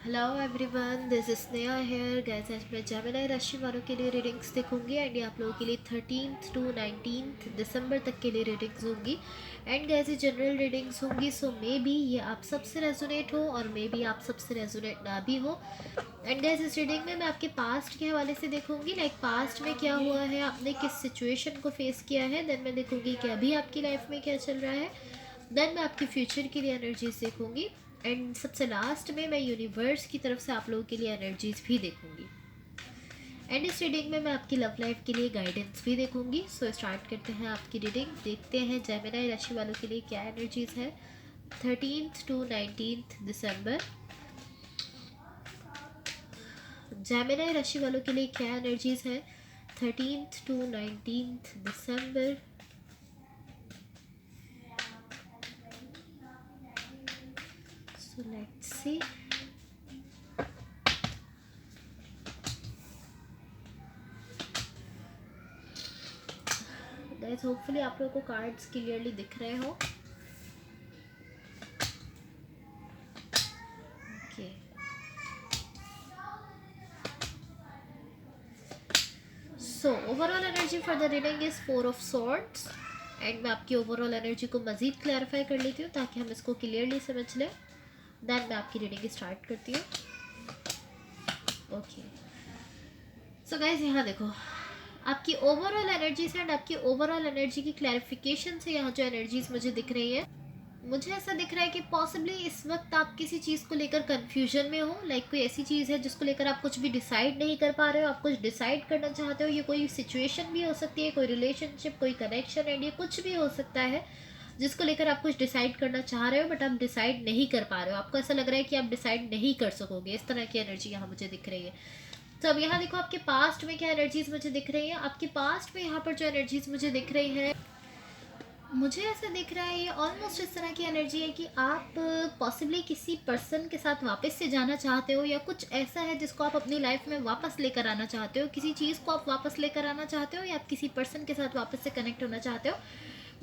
Hello everyone, this is Sneha hair guys. आज मैं Gemini राशि वालों के लिए रीडिंग्स देखूंगी एंड ये आप लोगों के लिए 13th टू 19th दिसंबर तक के लिए रीडिंग्स होंगी। एंड गाइस ये जनरल रीडिंग्स होंगी, सो मे बी ये आप सबसे रेजोनेट हो और मे बी आप सबसे रेजोनेट ना भी हो। एंड गाइस इस रीडिंग में मैं आपके पास्ट के हवाले से देखूंगी, लाइक पास्ट में क्या हुआ है, आपने किस सिचुएशन को फेस किया है। देन मैं देखूंगी कि अभी आपकी लाइफ में क्या चल रहा है। देन मैं आपके फ्यूचर के लिए एनर्जीज देखूंगी एंड सबसे लास्ट में मैं यूनिवर्स की तरफ से आप लोगों के लिए एनर्जीज भी देखूंगी। एंड इस रीडिंग में मैं आपकी लव लाइफ के लिए गाइडेंस भी देखूंगी। सो स्टार्ट करते हैं आपकी रीडिंग, देखते हैं जेमिनी राशि वालों के लिए क्या एनर्जीज है 13th to 19th December. Gemini राशि वालों के लिए क्या एनर्जीज है 13th टू 19th दिसंबर। So let's see. Guys hopefully आप लोगों को कार्ड्स क्लियरली दिख रहे हो। Okay, so overall energy for the reading is 4 of Swords। And मैं आपकी ओवरऑल एनर्जी को मजीद क्लैरिफाई कर लेती हूँ ताकि हम इसको क्लियरली समझ लें। देन मैं आपकी रीडिंग स्टार्ट करती हूँ। ओके, सो गाइज यहाँ देखो, आपकी ओवरऑल एनर्जी से एंड आपकी ओवरऑल एनर्जी की क्लैरिफिकेशन से यहाँ जो एनर्जीज मुझे दिख रही है, मुझे ऐसा दिख रहा है कि पॉसिबली इस वक्त आप किसी चीज़ को लेकर कंफ्यूजन में हो। लाइक कोई ऐसी चीज़ है जिसको लेकर आप कुछ भी डिसाइड नहीं कर पा रहे हो, आप कुछ डिसाइड करना चाहते हो। ये कोई सिचुएशन भी हो सकती है, कोई रिलेशनशिप, कोई कनेक्शन, एंड ये कुछ भी हो सकता है जिसको लेकर आप कुछ डिसाइड करना चाह रहे हो बट आप डिसाइड नहीं कर पा रहे हो। आपको ऐसा लग रहा है कि आप डिसाइड नहीं कर सकोगे। इस तरह की एनर्जी यहाँ मुझे दिख रही है। तो अब यहाँ देखो, आपके पास्ट में क्या एनर्जीज मुझे दिख रही है। आपके पास्ट में यहाँ पर जो एनर्जीज मुझे दिख रही है, मुझे ऐसा दिख रहा है ये ऑलमोस्ट इस तरह की एनर्जी है कि आप पॉसिबली किसी पर्सन के साथ वापस से जाना चाहते हो, या कुछ ऐसा है जिसको आप अपनी लाइफ में वापस लेकर आना चाहते हो। किसी चीज़ को आप वापस लेकर आना चाहते हो या आप किसी पर्सन के साथ वापस से कनेक्ट होना चाहते हो।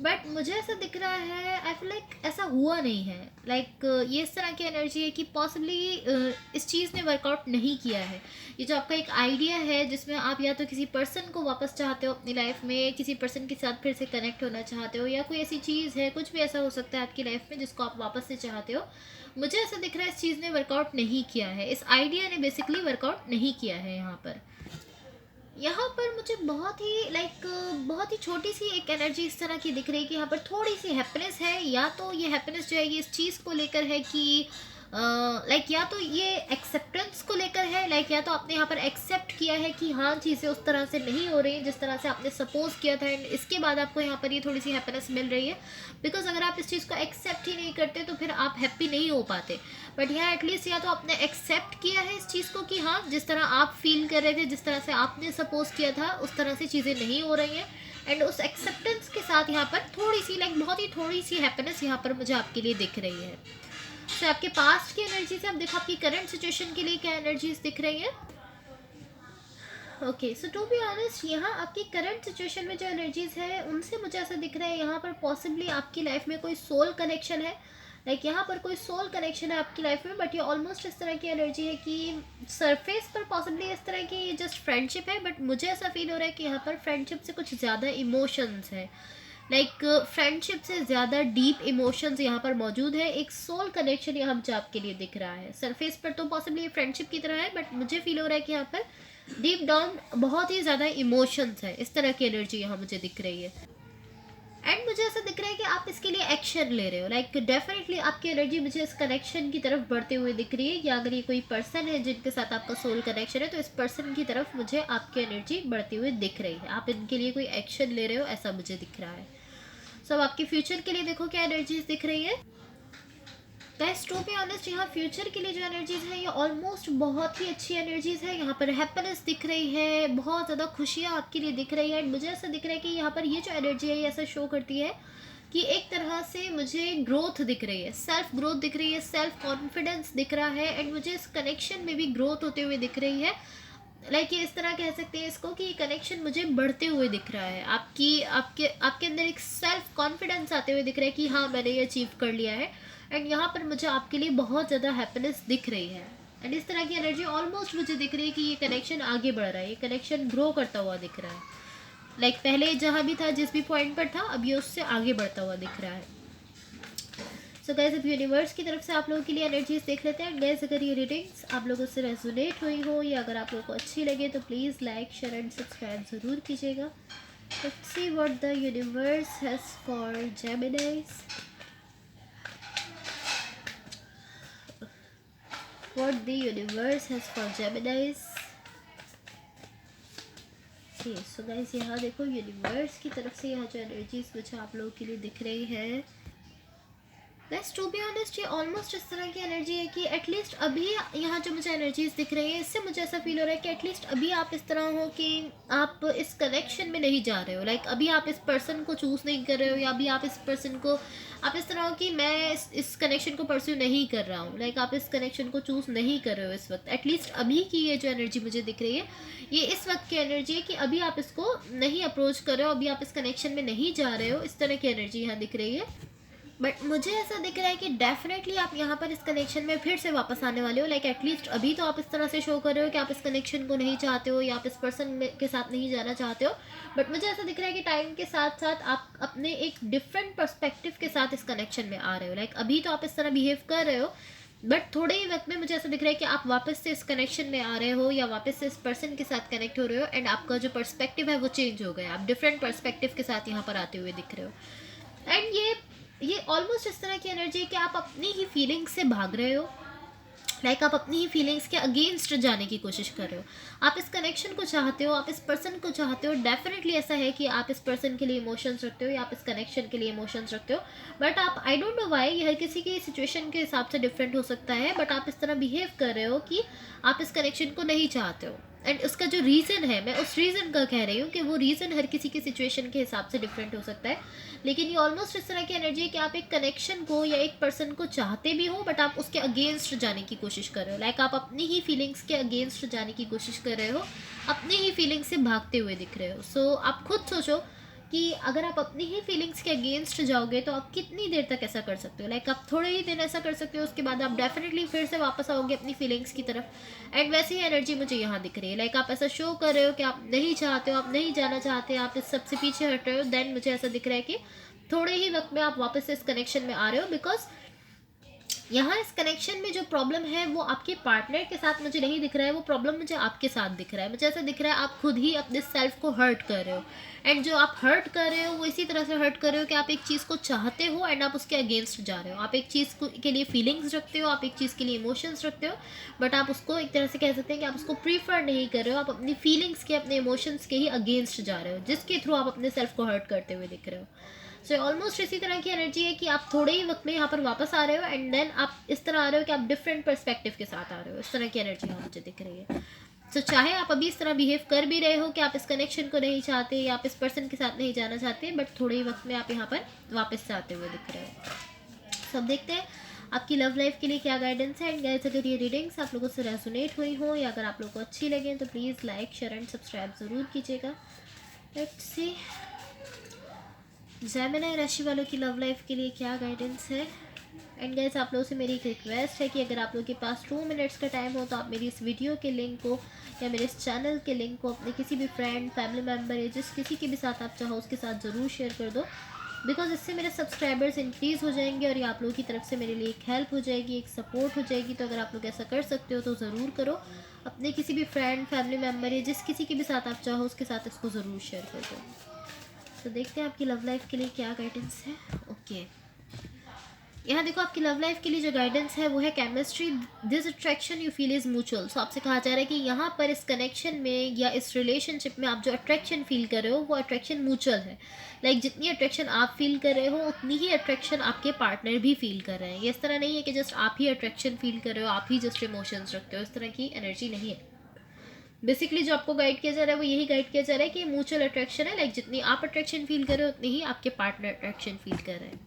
बट मुझे ऐसा दिख रहा है, आई फील लाइक ऐसा हुआ नहीं है। लाइक ये इस तरह की एनर्जी है कि पॉसिबली इस चीज़ ने वर्कआउट नहीं किया है। ये जो आपका एक आइडिया है जिसमें आप या तो किसी पर्सन को वापस चाहते हो अपनी लाइफ में, किसी पर्सन के साथ फिर से कनेक्ट होना चाहते हो, या कोई ऐसी चीज़ है, कुछ भी ऐसा हो सकता है आपकी लाइफ में जिसको आप वापस से चाहते हो। मुझे ऐसा दिख रहा है इस चीज़ ने वर्कआउट नहीं किया है, इस आइडिया ने बेसिकली वर्कआउट नहीं किया है। यहाँ पर मुझे बहुत ही बहुत ही छोटी सी एक एनर्जी इस तरह की दिख रही है कि यहाँ पर थोड़ी सी हैप्पीनेस है। या तो ये हैप्पीनेस जो है ये इस चीज़ को लेकर है कि या तो ये एक्सेप्टेंस को लेकर है, या तो आपने यहाँ पर एक्सेप्ट किया है कि हाँ चीज़ें उस तरह से नहीं हो रही हैं जिस तरह से आपने सपोज किया था, एंड इसके बाद आपको यहाँ पर ये थोड़ी सी हैप्पीनेस मिल रही है। बिकॉज अगर आप इस चीज़ को एक्सेप्ट ही नहीं करते तो फिर आप हैप्पी नहीं हो पाते। बट यहाँ एटलीस्ट या तो आपने एक्सेप्ट किया है इस चीज़ को कि हाँ जिस तरह आप फील कर रहे थे, जिस तरह से आपने सपोज किया था, उस तरह से चीज़ें नहीं हो रही हैं। एंड उस एक्सेप्टेंस के साथ यहाँ पर थोड़ी सी बहुत ही थोड़ी सी हैप्पीनेस यहाँ पर मुझे आपके लिए दिख रही है। तो आपके पास्ट की एनर्जी से अब देखो आपकी करंट सिचुएशन के लिए क्या एनर्जीज दिख रही है। Okay, so to be honest यहाँ आपकी करंट सिचुएशन में जो एनर्जीज है उनसे मुझे ऐसा दिख रहा है यहाँ पर पॉसिबली आपकी लाइफ में कोई सोल कनेक्शन है। यहाँ पर कोई सोल कनेक्शन है आपकी लाइफ में, बट ये ऑलमोस्ट इस तरह की एनर्जी है कि सरफेस पर पॉसिबली इस तरह की जस्ट फ्रेंडशिप है, बट मुझे ऐसा फील हो रहा है कि यहाँ पर फ्रेंडशिप से कुछ ज़्यादा इमोशंस है। फ्रेंडशिप से ज़्यादा डीप इमोशंस यहाँ पर मौजूद है। एक सोल कनेक्शन यहाँ मुझे आपके लिए दिख रहा है। सरफेस पर तो पॉसिबली फ्रेंडशिप की तरह है, बट मुझे फील हो रहा है कि यहाँ पर डीप डाउन बहुत ही ज़्यादा इमोशंस है। इस तरह की एनर्जी यहाँ मुझे दिख रही है। एंड मुझे ऐसा दिख रहा है कि आप इसके लिए एक्शन ले रहे हो। डेफिनेटली आपकी एनर्जी मुझे इस कनेक्शन की तरफ बढ़ते हुए दिख रही है, या अगर ये कोई पर्सन है जिनके साथ आपका सोल कनेक्शन है तो इस पर्सन की तरफ मुझे आपकी एनर्जी बढ़ती हुई दिख रही है। आप इनके लिए कोई एक्शन ले रहे हो ऐसा मुझे दिख रहा है। अब आपके फ्यूचर के लिए देखो क्या एनर्जीज दिख रही है। गाइस टू बी ऑनेस्ट यहाँ फ्यूचर के लिए जो एनर्जीज है ये ऑलमोस्ट बहुत ही अच्छी एनर्जीज है। यहाँ पर हैप्पीनेस दिख रही है, बहुत ज़्यादा खुशियाँ आपके लिए दिख रही है। एंड मुझे ऐसा दिख रहा है कि यहाँ पर ये जो एनर्जी है ये ऐसा शो करती है कि एक तरह से मुझे ग्रोथ दिख रही है, सेल्फ ग्रोथ दिख रही है, सेल्फ कॉन्फिडेंस दिख रहा है। एंड मुझे इस कनेक्शन में भी ग्रोथ होते हुए दिख रही है। ये इस तरह कह सकते हैं इसको कि कनेक्शन मुझे बढ़ते हुए दिख रहा है। आपकी आपके आपके अंदर एक सेल्फ कॉन्फिडेंस आते हुए दिख रहा है कि हाँ मैंने ये अचीव कर लिया है। एंड यहाँ पर मुझे आपके लिए बहुत ज़्यादा हैप्पीनेस दिख रही है। एंड इस तरह की एनर्जी ऑलमोस्ट मुझे दिख रही है कि ये कनेक्शन आगे बढ़ रहा है, ये कनेक्शन ग्रो करता हुआ दिख रहा है। लाइक पहले जहाँ भी था, जिस भी पॉइंट पर था, अब ये उससे आगे बढ़ता हुआ दिख रहा है। सो गाइस, अब यूनिवर्स की तरफ से आप लोगों के लिए एनर्जीज देख लेते हैं। गाइस, अगर ये रीडिंग्स आप लोगों से रेजोनेट हुई हो या अगर आप लोगों को अच्छी लगे तो please like, share and subscribe ज़रूर कीजिएगा। Let's see what the universe has for Geminis. What the universe has for Geminis. So guys, यहाँ देखो यूनिवर्स की तरफ से यहाँ जो एनर्जीज मुझे आप लोगों के लिए दिख रही है, गाइस टू बी ऑनेस्ट ये ऑलमोस्ट इस तरह की एनर्जी है कि एटलीस्ट अभी यहाँ जो मुझे एनर्जीज दिख रही है, इससे मुझे ऐसा फील हो रहा है कि एटलीस्ट अभी आप इस तरह हो कि आप इस कनेक्शन में नहीं जा रहे हो। लाइक अभी आप इस पर्सन को चूज़ नहीं कर रहे हो, या अभी आप इस पर्सन को, आप इस तरह हो कि मैं इस कनेक्शन को परस्यू नहीं कर रहा हूँ। लाइक आप इस कनेक्शन को चूज़ नहीं कर रहे हो इस वक्त। एटलीस्ट अभी की ये जो एनर्जी मुझे दिख रही है, ये इस वक्त की एनर्जी है कि अभी आप इसको नहीं अप्रोच कर रहे हो, अभी आप इस कनेक्शन में नहीं जा रहे हो। इस तरह की एनर्जी यहाँ दिख रही है। बट मुझे ऐसा दिख रहा है कि डेफिनेटली आप यहाँ पर इस कनेक्शन में फिर से वापस आने वाले हो। लाइक एटलीस्ट अभी तो आप इस तरह से शो कर रहे हो कि आप इस कनेक्शन को नहीं चाहते हो या आप इस पर्सन के साथ नहीं जाना चाहते हो। बट मुझे ऐसा दिख रहा है कि टाइम के साथ साथ आप अपने एक डिफरेंट पर्सपेक्टिव के साथ इस कनेक्शन में आ रहे हो। लाइक अभी तो आप इस तरह बिहेव कर रहे हो, बट थोड़े ही वक्त में मुझे ऐसा दिख रहा है कि आप वापस से इस कनेक्शन में आ रहे हो या वापस से इस पर्सन के साथ कनेक्ट हो रहे हो, एंड आपका जो पर्सपेक्टिव है वो चेंज हो गया। आप डिफरेंट पर्सपेक्टिव के साथ यहाँ पर आते हुए दिख रहे हो। एंड ये ऑलमोस्ट इस तरह की एनर्जी है कि आप अपनी ही फीलिंग्स से भाग रहे हो। लाइक आप अपनी ही फीलिंग्स के अगेंस्ट जाने की कोशिश कर रहे हो। आप इस कनेक्शन को चाहते हो, आप इस पर्सन को चाहते हो। डेफिनेटली ऐसा है कि आप इस पर्सन के लिए इमोशंस रखते हो या आप इस कनेक्शन के लिए इमोशंस रखते हो। बट आप, आई डोंट नो वाई, ये हर किसी की सिचुएशन के हिसाब से डिफरेंट हो सकता है, बट आप इस तरह बिहेव कर रहे हो कि आप इस कनेक्शन को नहीं चाहते हो। एंड उसका जो रीज़न है, मैं उस रीज़न का कह रही हूँ कि वो रीज़न हर किसी की सिचुएशन के हिसाब से डिफरेंट हो सकता है। लेकिन ये ऑलमोस्ट इस तरह की एनर्जी है कि आप एक कनेक्शन को या एक पर्सन को चाहते भी हो, बट आप उसके अगेंस्ट जाने की कोशिश कर रहे हो। लाइक आप अपनी ही फीलिंग्स के अगेंस्ट जाने की कोशिश कर रहे हो, अपनी ही फीलिंग्स से भागते हुए दिख रहे हो। सो आप खुद सोचो कि अगर आप अपनी ही फीलिंग्स के अगेंस्ट जाओगे तो आप कितनी देर तक ऐसा कर सकते हो। लाइक आप थोड़े ही दिन ऐसा कर सकते हो, उसके बाद आप डेफिनेटली फिर से वापस आओगे अपनी फीलिंग्स की तरफ। एंड वैसी ही एनर्जी मुझे यहाँ दिख रही है। लाइक आप ऐसा शो कर रहे हो कि आप नहीं चाहते हो, आप नहीं जाना चाहते, आप इस सबसे पीछे हट रहे हो। देन मुझे ऐसा दिख रहा है कि थोड़े ही वक्त में आप वापस इस कनेक्शन में आ रहे हो। बिकॉज यहाँ इस कनेक्शन में जो प्रॉब्लम है वो आपके पार्टनर के साथ मुझे नहीं दिख रहा है, वो प्रॉब्लम मुझे आपके साथ दिख रहा है। मुझे ऐसा दिख रहा है आप खुद ही अपने सेल्फ को हर्ट कर रहे हो। एंड जो आप हर्ट कर रहे हो वो इसी तरह से हर्ट कर रहे हो कि आप एक चीज़ को चाहते हो एंड आप उसके अगेंस्ट जा रहे हो। आप एक चीज़ के लिए फीलिंग्स रखते हो, आप एक चीज़ के लिए इमोशंस रखते हो, बट आप उसको एक तरह से कह सकते हैं कि आप उसको प्रीफर नहीं कर रहे हो। आप अपनी फीलिंग्स के, अपने इमोशंस के ही अगेंस्ट जा रहे हो, जिसके थ्रू आप अपने सेल्फ को हर्ट करते हुए दिख रहे हो। सो ऑलमोस्ट इसी तरह की एनर्जी है कि आप थोड़े ही वक्त में यहाँ पर वापस आ रहे हो, एंड देन आप इस तरह आ रहे हो कि आप डिफरेंट पर्सपेक्टिव के साथ आ रहे हो। इस तरह की एनर्जी यहाँ मुझे दिख रही है। सो चाहे आप अभी इस तरह बिहेव कर भी रहे हो कि आप इस कनेक्शन को नहीं चाहते या आप इस पर्सन के साथ नहीं जाना चाहते, बट थोड़े ही वक्त में आप यहाँ पर वापस से आते हुए दिख रहे हो। सो अब देखते हैं आपकी लव लाइफ के लिए क्या गाइडेंस है। एंड गाइस, अगर ये रीडिंग्स आप लोगों से रेजोनेट हुई हो या अगर आप लोगों को अच्छी लगे तो please like, share and subscribe ज़रूर कीजिएगा। लेट्स सी जेमिनी राशि वालों की लव लाइफ के लिए क्या गाइडेंस है। एंड गाइस, आप लोगों से मेरी एक रिक्वेस्ट है कि अगर आप लोगों के पास 2 मिनट्स का टाइम हो तो आप मेरी इस वीडियो के लिंक को या मेरे इस चैनल के लिंक को अपने किसी भी फ्रेंड, फैमिली मेम्बर या जिस किसी के भी साथ आप चाहो उसके साथ ज़रूर शेयर कर दो। बिकॉज इससे मेरे सब्सक्राइबर्स इंक्रीज़ हो जाएंगे और ये आप लोगों की तरफ से मेरे लिए एक हेल्प हो जाएगी, एक सपोर्ट हो जाएगी। तो अगर आप लोग ऐसा कर सकते हो तो ज़रूर करो। अपने किसी भी फ्रेंड, फैमिली मेम्बर या जिस किसी के भी साथ आप चाहो उसके साथ इसको ज़रूर शेयर कर दो। तो देखते हैं आपकी लव लाइफ के लिए क्या गाइडेंस है। ओके, यहाँ देखो आपकी लव लाइफ के लिए जो गाइडेंस है वो है chemistry. This attraction you feel is mutual. So आपसे कहा जा रहा है कि यहाँ पर इस कनेक्शन में या इस रिलेशनशिप में आप जो अट्रैक्शन फील कर रहे हो वो अट्रैक्शन म्यूचुअल है। लाइक जितनी अट्रैक्शन आप फील कर रहे हो उतनी ही अट्रैक्शन आपके पार्टनर भी फील कर रहे हैं। ये इस तरह नहीं है कि जस्ट आप ही अट्रैक्शन फील कर रहे हो, आप ही जस्ट इमोशंस रखते हो। इस तरह की एनर्जी नहीं है। बेसिकली जो आपको गाइड किया जा रहा है वो यही गाइड किया जा रहा है कि म्यूचुअल अट्रैक्शन है। लाइक जितनी आप अट्रैक्शन फील कर रहे हो उतनी ही आपके पार्टनर अट्रैक्शन फील कर रहे हैं।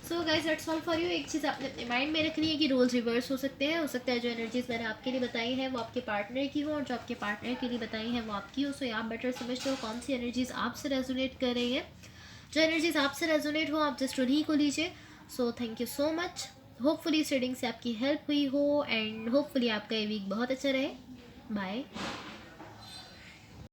So guys, that's all for you. एक चीज़ आपने अपने माइंड में रखनी है कि रोल्स रिवर्स हो सकते हैं। हो सकता है जो एनर्जीज मैंने आपके लिए बताई हैं वो आपके पार्टनर की हो और जो आपके पार्टनर के लिए बताई हैं वो आपकी हो। सो आप बेटर समझते हो कौन सी एनर्जीज आपसे रेजोनेट कर रही है। जो एनर्जीज आपसे रेजोनेट हो आप जस्ट उन्हीं को लीजिए। So thank you so much. Hopefully इस रीडिंग से आपकी हेल्प हुई हो एंड होपफुली आपका ये वीक बहुत अच्छा रहे। बाय।